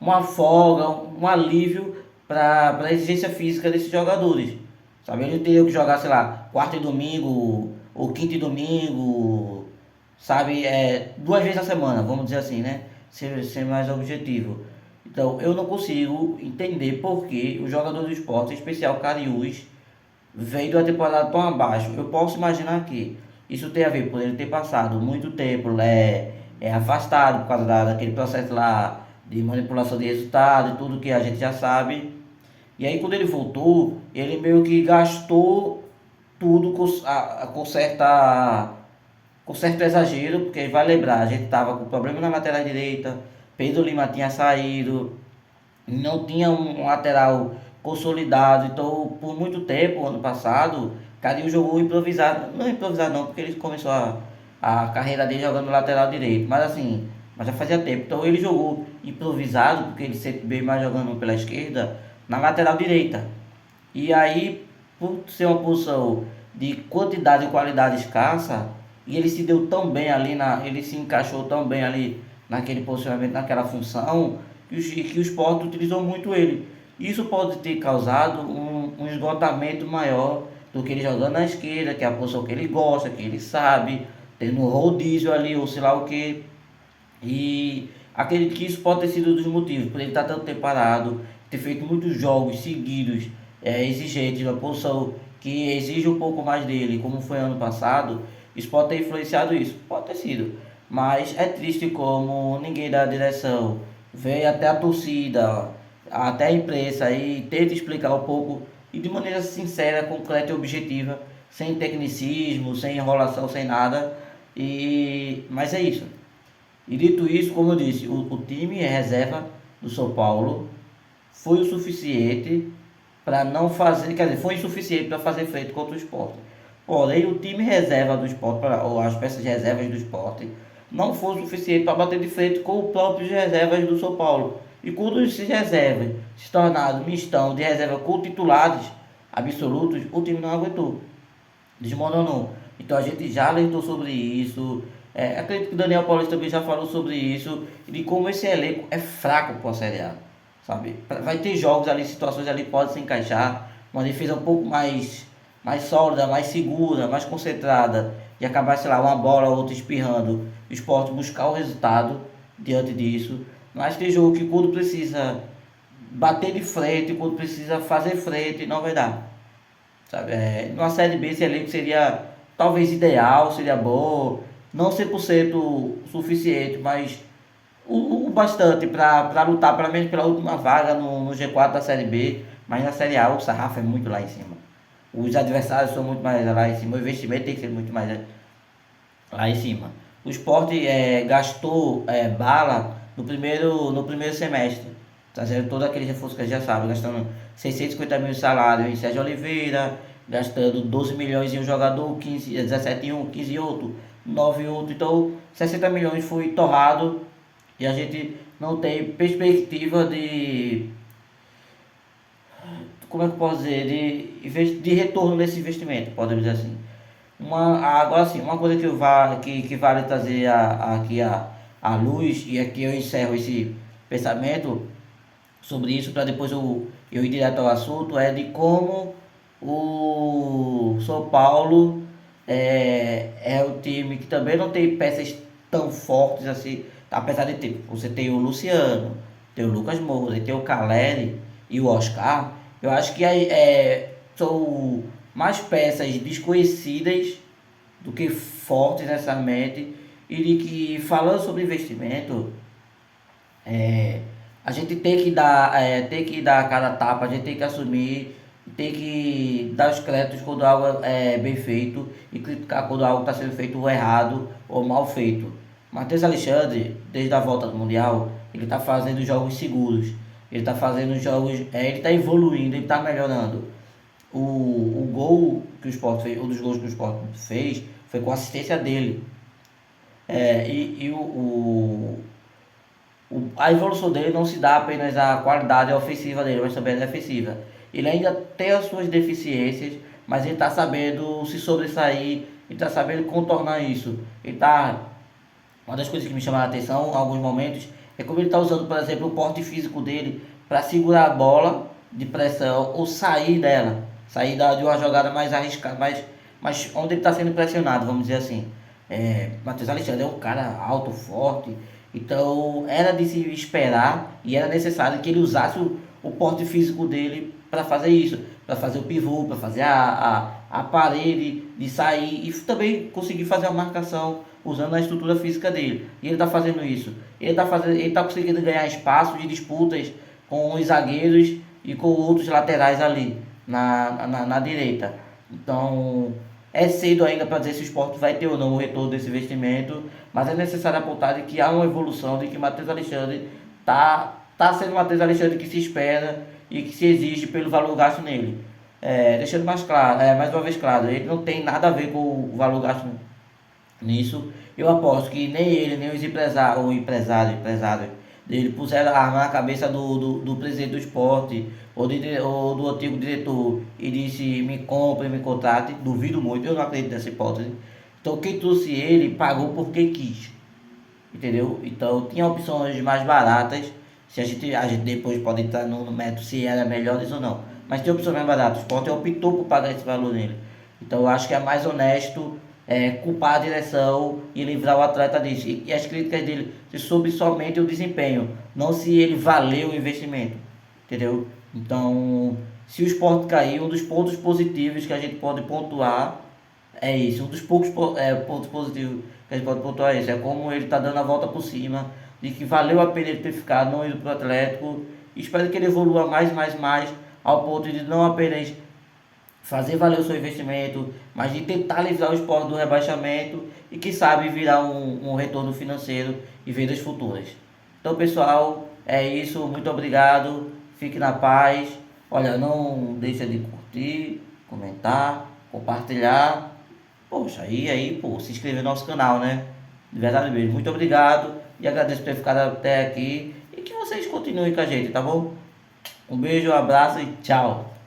uma folga, um alívio para a exigência física desses jogadores. Sabe, ele teria que jogar, sei lá, quarta e domingo, ou quinta e domingo, sabe, 2 vezes na semana, vamos dizer assim, né? Ser mais objetivo. Então, eu não consigo entender por que o jogador do esporte, em especial Cariús, veio da temporada tão abaixo. Eu posso imaginar que isso tem a ver por ele ter passado muito tempo afastado por causa daquele processo lá de manipulação de resultado e tudo que a gente já sabe. E aí quando ele voltou, ele meio que gastou tudo com certo exagero, porque vai lembrar, a gente estava com problema na lateral direita, Pedro Lima tinha saído, não tinha um lateral consolidado, então por muito tempo, ano passado, Cadinho jogou improvisado, não improvisado não, porque ele começou a carreira dele jogando lateral direito, mas assim, mas já fazia tempo, então ele jogou improvisado, porque ele sempre veio mais jogando pela esquerda, na lateral direita, e aí, por ser uma posição de quantidade e qualidade escassa, e ele se deu tão bem ali, ele se encaixou tão bem ali naquele posicionamento, naquela função, que o Sport utilizou muito ele. Isso pode ter causado um esgotamento maior do que ele jogando na esquerda, que é a posição que ele gosta, que ele sabe, tendo um rodízio ali, ou sei lá o que. E acredito que isso pode ter sido um dos motivos, por ele estar tanto tempo parado, ter feito muitos jogos seguidos, exigentes, uma posição que exige um pouco mais dele, como foi ano passado. Isso pode ter influenciado isso, pode ter sido, mas é triste como ninguém da direção veio até a torcida, até a imprensa e tenta explicar um pouco e de maneira sincera, concreta e objetiva, sem tecnicismo, sem enrolação, sem nada. Mas é isso. E dito isso, como eu disse, o time reserva do São Paulo foi o suficiente para não fazer, quer dizer, foi insuficiente para fazer frente contra o Sport. Porém, o time reserva do Sport, ou as peças reservas do Sport, não foi o suficiente para bater de frente com os próprios reservas do São Paulo. E quando esses reservas se tornaram mistão de reserva com titulares absolutos, o time não aguentou, desmoronou. Então a gente já alertou sobre isso. Acredito que o Daniel Paulista também já falou sobre isso, de como esse elenco é fraco para a Série A, sabe? Vai ter jogos ali, situações ali podem se encaixar, uma defesa um pouco mais sólida, mais segura, mais concentrada, e acabar, sei lá, uma bola ou outra espirrando, o Sport buscar o resultado diante disso. Mas tem jogo que quando precisa bater de frente, quando precisa fazer frente, não vai dar, sabe? Numa Série B esse elenco seria talvez ideal, seria bom, não 100% suficiente, mas o bastante para lutar pelo menos pela última vaga no G4 da Série B. Mas na Série A o sarrafo é muito lá em cima, os adversários são muito mais lá em cima, o investimento tem que ser muito mais lá em cima. O Sport gastou bala no primeiro semestre, trazendo todo aquele reforço que a gente já sabe, gastando 650 mil de salário em Sérgio Oliveira, gastando 12 milhões em um jogador, 15, 17 em um, 15 em outro, 9 em outro. Então 60 milhões foi torrado e a gente não tem perspectiva de, como é que eu posso dizer, de retorno nesse investimento, podemos dizer assim. Agora sim, uma coisa que vale trazer aqui a luz, e aqui eu encerro esse pensamento sobre isso para depois eu ir direto ao assunto, é de como o São Paulo é o time que também não tem peças tão fortes assim, apesar de ter, você tem o Luciano, tem o Lucas Moura, tem o Caleri e o Oscar. Eu acho que são mais peças desconhecidas do que fortes necessariamente, e de que, falando sobre investimento, é, a gente tem que dar cada tapa, a gente tem que assumir, tem que dar os créditos quando algo é bem feito e criticar quando algo está sendo feito errado ou mal feito. Matheus Alexandre, desde a volta do Mundial, ele está fazendo jogos seguros, ele está fazendo jogos, ele está evoluindo, ele está melhorando. O gol que o Sport fez, um dos gols que o Sport fez, foi com assistência dele. A evolução dele não se dá apenas à qualidade ofensiva dele, mas também à defensiva. Ele ainda tem as suas deficiências, mas ele está sabendo se sobressair, ele está sabendo contornar isso. Uma das coisas que me chama a atenção em alguns momentos é como ele está usando, por exemplo, o porte físico dele para segurar a bola de pressão ou sair dela, de uma jogada mais arriscada, mas onde ele está sendo pressionado, vamos dizer assim. Matheus Alexandre é um cara alto, forte, então era de se esperar e era necessário que ele usasse o porte físico dele para fazer isso, para fazer o pivô, para fazer a parede de sair e também conseguir fazer a marcação usando a estrutura física dele. E ele está fazendo isso. Ele tá conseguindo ganhar espaço de disputas com os zagueiros e com outros laterais ali na direita. Então é cedo ainda para dizer se o Sport vai ter ou não o retorno desse investimento, mas é necessário apontar de que há uma evolução, de que Matheus Alexandre tá sendo o Matheus Alexandre que se espera e que se exige pelo valor gasto nele. Deixando mais claro, mais uma vez claro, ele não tem nada a ver com o valor gasto nisso. Eu aposto que nem ele, nem os empresários, o empresário dele puseram a arma na cabeça do presidente do esporte ou do antigo diretor e disse me compre, me contrate. Duvido muito, eu não acredito nessa hipótese. Então quem trouxe ele pagou porque quis, entendeu? Então tinha opções mais baratas. Se a gente depois pode entrar no método se era melhores ou não, mas tem opções mais baratas. O esporte optou por pagar esse valor nele. Então eu acho que é mais honesto culpar a direção e livrar o atleta disso. E as críticas dele sobre somente o desempenho, não se ele valeu o investimento, entendeu? Então, se o Sport cair, um dos pontos positivos que a gente pode pontuar é isso. Um dos poucos pontos positivos que a gente pode pontuar é isso. É como ele está dando a volta por cima, de que valeu a pena ele ter ficado, não indo para o Atlético. Espero que ele evolua mais, ao ponto de não apenas fazer valer o seu investimento, mas de tentar livrar o Sport do rebaixamento e que sabe virar um retorno financeiro e vendas futuras. Então pessoal, é isso, muito obrigado, fique na paz, Olha, não deixa de curtir, comentar, compartilhar. Poxa, pô, se inscrever no nosso canal, né? De verdade mesmo. Muito obrigado e agradeço por ter ficado até aqui e que vocês continuem com a gente, tá bom? Um beijo, um abraço e tchau.